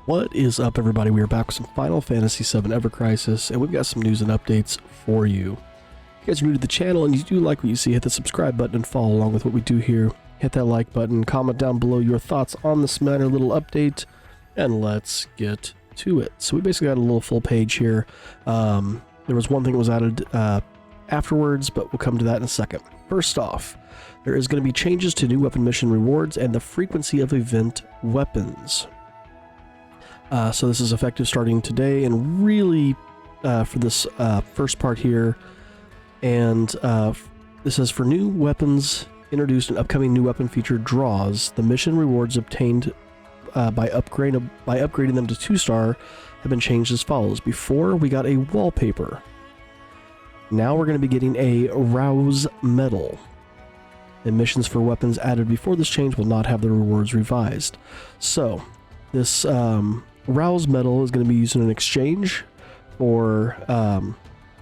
What is up, everybody? We are back with some Final Fantasy VII Ever Crisis, and we've got some news and updates for you. If you guys are new to the channel and you do like what you see, hit the subscribe button and follow along with what we do here. Hit that like button, comment down below your thoughts on this minor little update, and let's get to it. So we basically got a little full page here. There was one thing that was added afterwards, but we'll come to that in a second. First off, there is going to be changes to new weapon mission rewards and the frequency of event weapons. So this is effective starting today, and really for this first part here, and this says for new weapons introduced in upcoming new weapon feature draws, the mission rewards obtained by upgrading them to 2-star have been changed as follows. Before, we got a wallpaper. Now we're going to be getting a Rouse medal. And missions for weapons added before this change will not have the rewards revised. So this Rouse medal is going to be used in an exchange for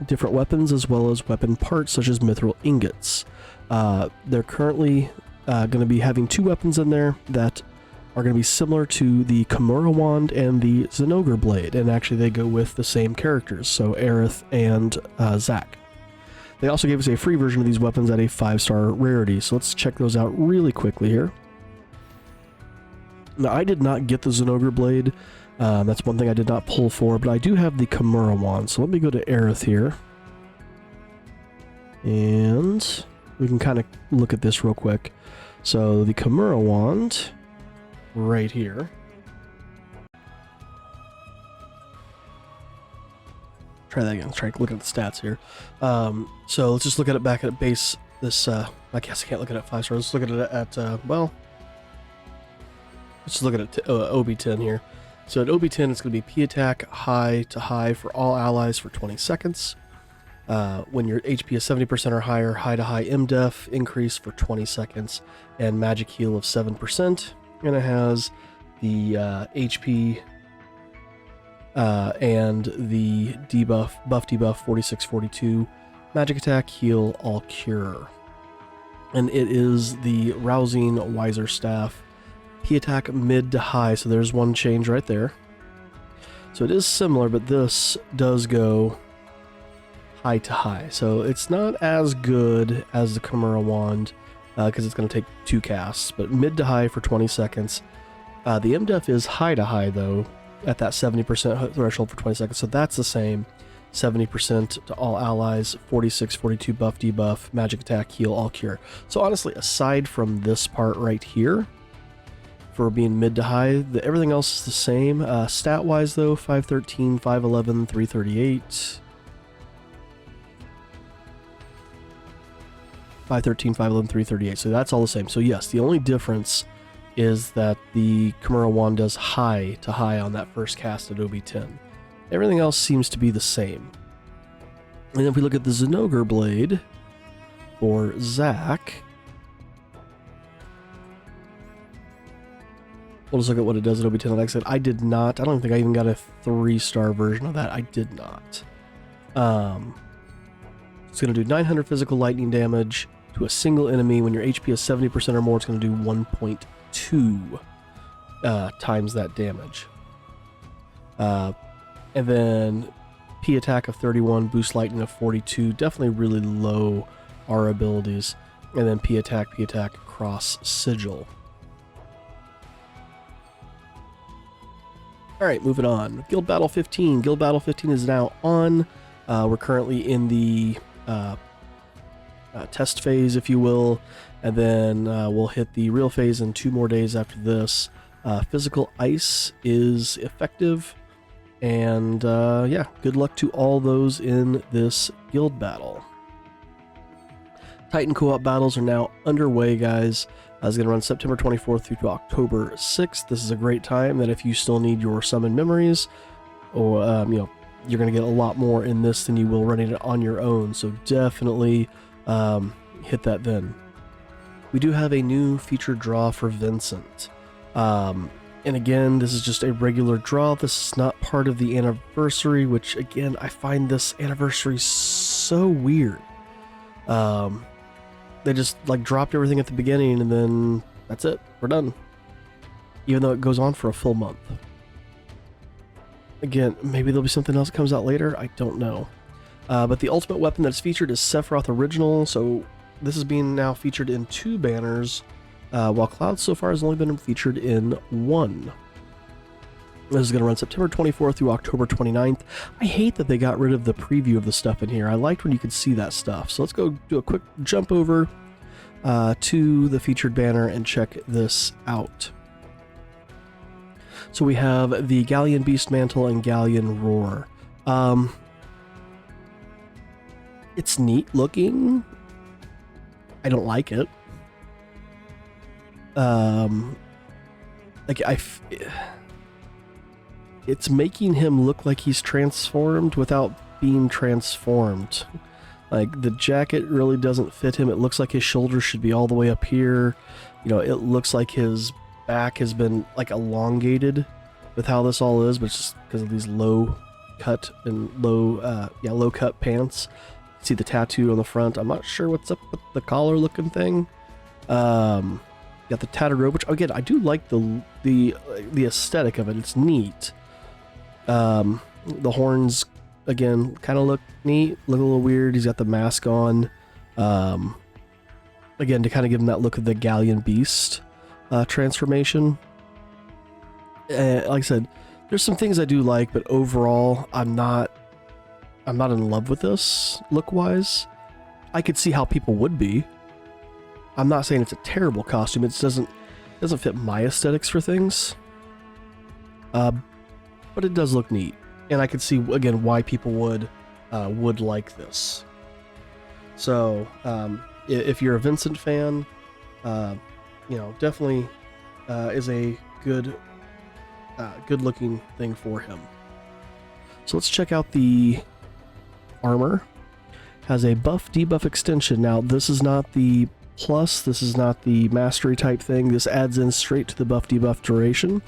different weapons as well as weapon parts such as mithril ingots. They're currently going to be having two weapons in there that are going to be similar to the Kimura wand and the Zinogre blade, and actually they go with the same characters, so Aerith and Zack. They also gave us a free version of these weapons at a 5-star rarity, so let's check those out really quickly here. Now, I did not get the Zinogre blade. That's one thing I did not pull for, but I do have the Kimura wand. So let me go to Aerith here. And we can kind of look at this real quick. So the Kimura wand, right here. Try that again. Let's try to look at the stats here. So let's just look at it back at base. This, I guess I can't look at it at 5 stars. Let's look at it at, well, let's look at it OB10 here. So at OB10, it's going to be P attack high to high for all allies for 20 seconds. When your HP is 70% or higher, high to high MDef increase for 20 seconds, and magic heal of 7%. And it has the HP and the buff debuff 46-42, magic attack, heal, all cure. And it is the Rousing Wiser Staff. P attack mid to high, so there's one change right there. So it is similar, but this does go high to high. So it's not as good as the Kimura wand, because it's going to take 2 casts, but mid to high for 20 seconds. The MDef is high to high, though, at that 70% threshold for 20 seconds, so that's the same. 70% to all allies, 46-42 buff debuff, magic attack, heal, all cure. So honestly, aside from this part right here, for being mid to high, everything else is the same. Stat wise though, 513, 511, 338. 513, 511, 338. So that's all the same. So yes, the only difference is that the Kimura wand does high to high on that first cast at OB10. Everything else seems to be the same. And if we look at the Zinogre blade for Zack, we'll just look at what it does at OB10. Like I said, I did not. I don't think I even got a 3-star version of that. I did not. It's going to do 900 physical lightning damage to a single enemy. When your HP is 70% or more, it's going to do 1.2 times that damage. And then P attack of 31, boost lightning of 42. Definitely really low R abilities. And then P attack, cross sigil. Alright, moving on. Guild Battle 15. Guild Battle 15 is now on. We're currently in the test phase, if you will, and then we'll hit the real phase in 2 more days after this. Physical Ice is effective, and yeah, good luck to all those in this guild battle. Titan co-op battles are now underway, guys. It's going to run September 24th through to October 6th. This is a great time that if you still need your summon memories, or you know, you're going to get a lot more in this than you will running it on your own. So definitely hit that then. We do have a new featured draw for Vincent. And again, this is just a regular draw. This is not part of the anniversary, which again, I find this anniversary so weird. They just like dropped everything at the beginning and then that's it. We're done. Even though it goes on for a full month. Again, maybe there'll be something else that comes out later. I don't know. But the ultimate weapon that's featured is Sephiroth Original, so this is being now featured in 2 banners, while Cloud so far has only been featured in 1. This is going to run September 24th through October 29th. I hate that they got rid of the preview of the stuff in here. I liked when you could see that stuff. So let's go do a quick jump over to the featured banner and check this out. So we have the Galleon Beast Mantle and Galleon Roar. It's neat looking. I don't like it. It's making him look like he's transformed without being transformed. Like, the jacket really doesn't fit him. It looks like his shoulders should be all the way up here. You know, it looks like his back has been, like, elongated with how this all is, but it's just because of these low cut pants. See the tattoo on the front. I'm not sure what's up with the collar looking thing. Got the tattered robe, which again I do like the aesthetic of it. It's neat. The horns again kind of look neat, look a little weird. He's got the mask on. Again, to kind of give him that look of the Galleon Beast transformation. Like I said, there's some things I do like, but overall I'm not in love with this look-wise. I could see how people would be. I'm not saying it's a terrible costume. It doesn't fit my aesthetics for things. But it does look neat, and I could see again why people would like this. So if you're a Vincent fan, you know, definitely is a good looking thing for him. So let's check out the armor. Has a buff debuff extension. Now this is not the plus, this is not the mastery type thing. This adds in straight to the buff debuff duration.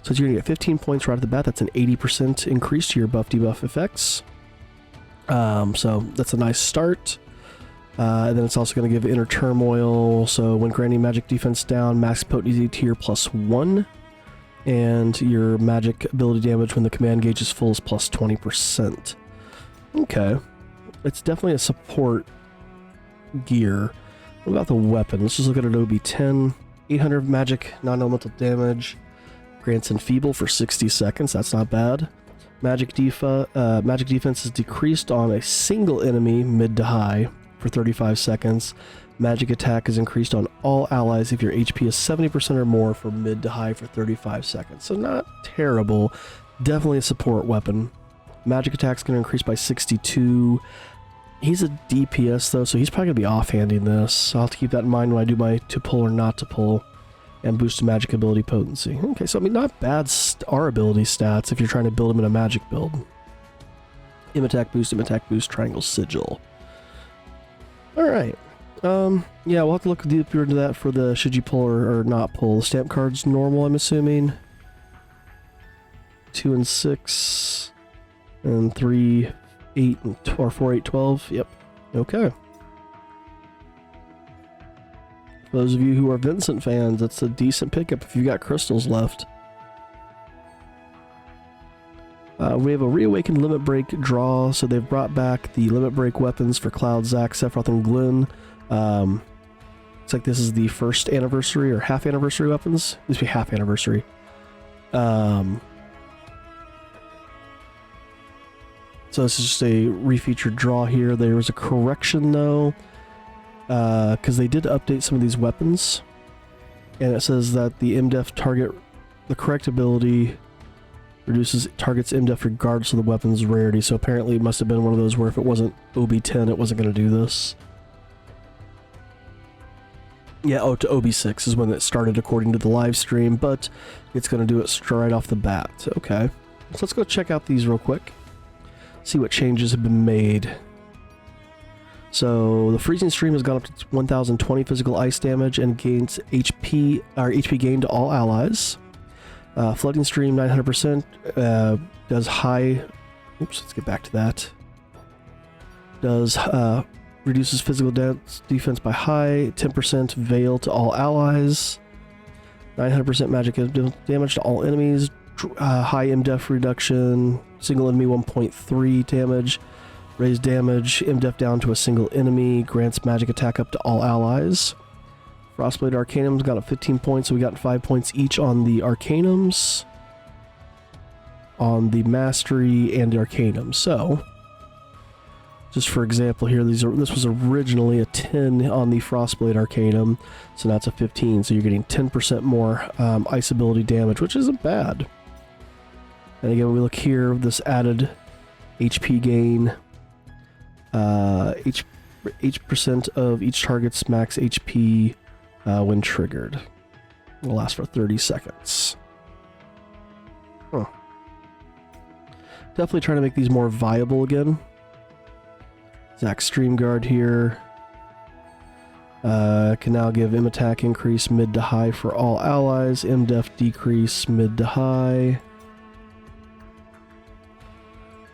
So you're gonna get 15 points right off the bat. That's an 80% increase to your buff debuff effects. So that's a nice start. And then it's also going to give Inner Turmoil. So when granting magic defense down, max potency tier +1. And your magic ability damage when the command gauge is full is +20%. Okay. It's definitely a support gear. What about the weapon? Let's just look at an OB10. 800 magic non-elemental damage. Grants Enfeeble for 60 seconds. That's not bad. Magic defense is decreased on a single enemy mid to high for 35 seconds. Magic attack is increased on all allies if your HP is 70% or more for mid to high for 35 seconds. So not terrible. Definitely a support weapon. Magic attack's going to increase by 62. He's a DPS though, so he's probably going to be offhanding this. So I'll have to keep that in mind when I do my to pull or not to pull. And boost magic ability potency. Okay, so I mean, not bad our ability stats if you're trying to build him in a magic build. Im attack boost, triangle sigil. Alright. Yeah, we'll have to look deeper into that for the should you pull or not pull. The stamp card's normal, I'm assuming. 2 and 6. And 3, 8, or 4, 8, 12. Yep. Okay. For those of you who are Vincent fans, that's a decent pickup if you've got crystals left. We have a reawakened limit break draw, so they've brought back the limit break weapons for Cloud, Zack, Sephiroth, and Glenn. Looks like this is the first anniversary or half anniversary weapons. This would be half anniversary. So this is just a refeatured draw here. There was a correction though. Because they did update some of these weapons, and it says that the MDEF target, the correct ability reduces target's MDEF regardless of the weapon's rarity, so apparently it must have been one of those where if it wasn't OB10 it wasn't going to do this. Yeah, oh, to OB6 is when it started according to the live stream, but it's going to do it right off the bat. Okay, so let's go check out these real quick, see what changes have been made. So the freezing stream has gone up to 1020 physical ice damage and gains HP gain to all allies. Flooding stream 900% does high. Oops, let's get back to that. Does reduces physical defense by high. 10% veil to all allies. 900% magic damage to all enemies. high MDef reduction, single enemy 1.3 damage, raised damage, MDef down to a single enemy, grants magic attack up to all allies. Frostblade Arcanum's got up 15 points, so we got 5 points each on the Arcanums, on the Mastery, and the Arcanum. So, just for example here, this was originally a 10 on the Frostblade Arcanum, so now it's a 15, so you're getting 10% more ice ability damage, which isn't bad. And again, when we look here, this added HP gain, 8% of each target's max HP when triggered. It'll last for 30 seconds. Huh. Definitely trying to make these more viable again. Zac Streamguard here. Can now give M attack increase mid to high for all allies. MDef decrease mid to high.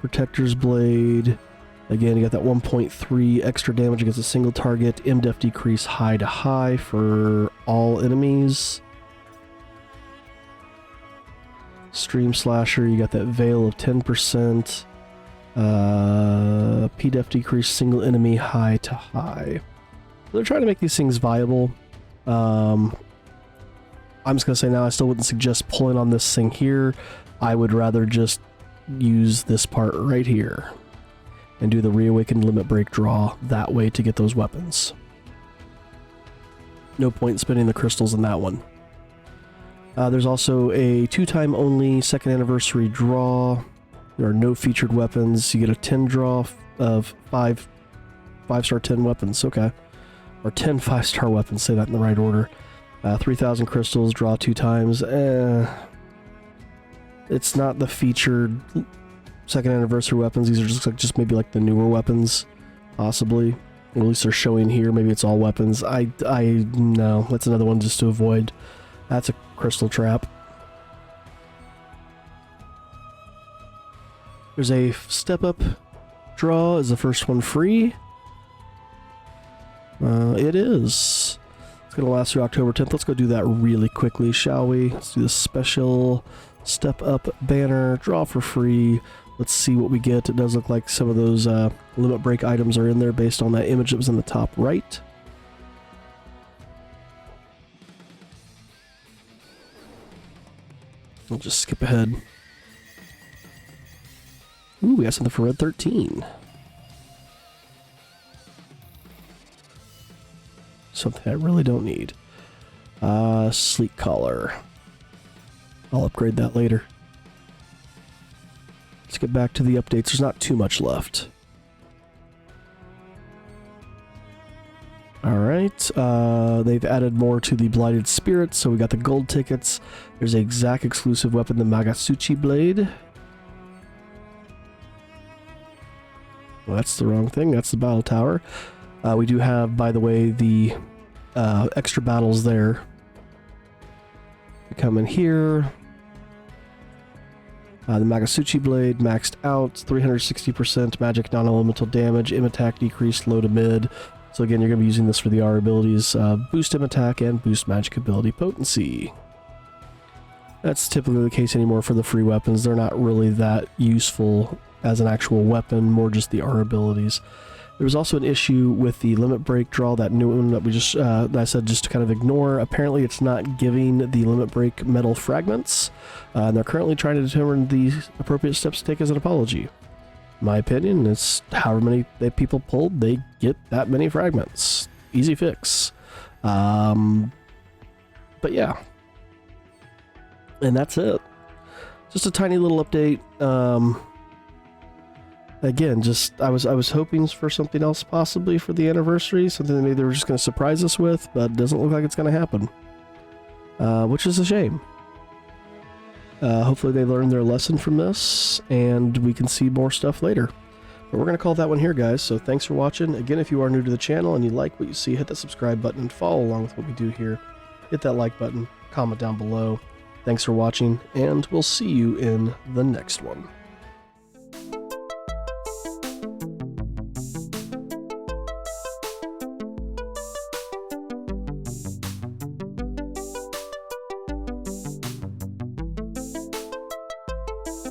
Protector's Blade. Again, you got that 1.3 extra damage against a single target. MDef decrease high to high for all enemies. Stream Slasher, you got that Veil of 10%. PDEF decrease single enemy high to high. They're trying to make these things viable. I'm just going to say now, I still wouldn't suggest pulling on this thing here. I would rather just use this part right here and do the Reawakened Limit Break draw that way to get those weapons. No point in spending the crystals in that one. There's also a 2-time only second anniversary draw. There are no featured weapons. You get a 10 draw of 5-star 10 weapons. Okay. Or 10 5-star weapons. Say that in the right order. 3,000 crystals, draw 2 times. It's not the featured second anniversary weapons. These are just maybe like the newer weapons, possibly. At least they're showing here. Maybe it's all weapons. No, that's another one just to avoid. That's a crystal trap. There's a step up draw. Is the first one free? It is. It's going to last through October 10th. Let's go do that really quickly, shall we? Let's do the special step up banner. Draw for free. Let's see what we get. It does look like some of those limit break items are in there based on that image that was in the top right. I'll just skip ahead. Ooh, we got something for Red 13. Something I really don't need. Sleek Collar. I'll upgrade that later. Let's get back to the updates. There's not too much left. Alright, they've added more to the Blighted Spirits, so we got the gold tickets. There's a Zac exclusive weapon, the Magasuchi Blade. Well, that's the wrong thing, that's the Battle Tower. We do have, by the way, the extra battles there. We come in here. The Magasuchi Blade, maxed out, 360% magic non-elemental damage, M attack decreased low to mid. So again, you're going to be using this for the R abilities, boost M attack and boost magic ability potency. That's typically the case anymore for the free weapons. They're not really that useful as an actual weapon, more just the R abilities. There was also an issue with the limit break draw, that new one that we just, that I said just to kind of ignore. Apparently it's not giving the limit break metal fragments, and they're currently trying to determine the appropriate steps to take as an apology. My opinion, it's however many people pulled, they get that many fragments. Easy fix. But yeah. And that's it. Just a tiny little update. Again, just I was hoping for something else possibly for the anniversary, something that maybe they were just going to surprise us with, but it doesn't look like it's going to happen. Which is a shame. Hopefully they learned their lesson from this, and we can see more stuff later. But we're going to call that one here, guys, so thanks for watching. Again, if you are new to the channel and you like what you see, hit that subscribe button and follow along with what we do here. Hit that like button, comment down below. Thanks for watching, and we'll see you in the next one.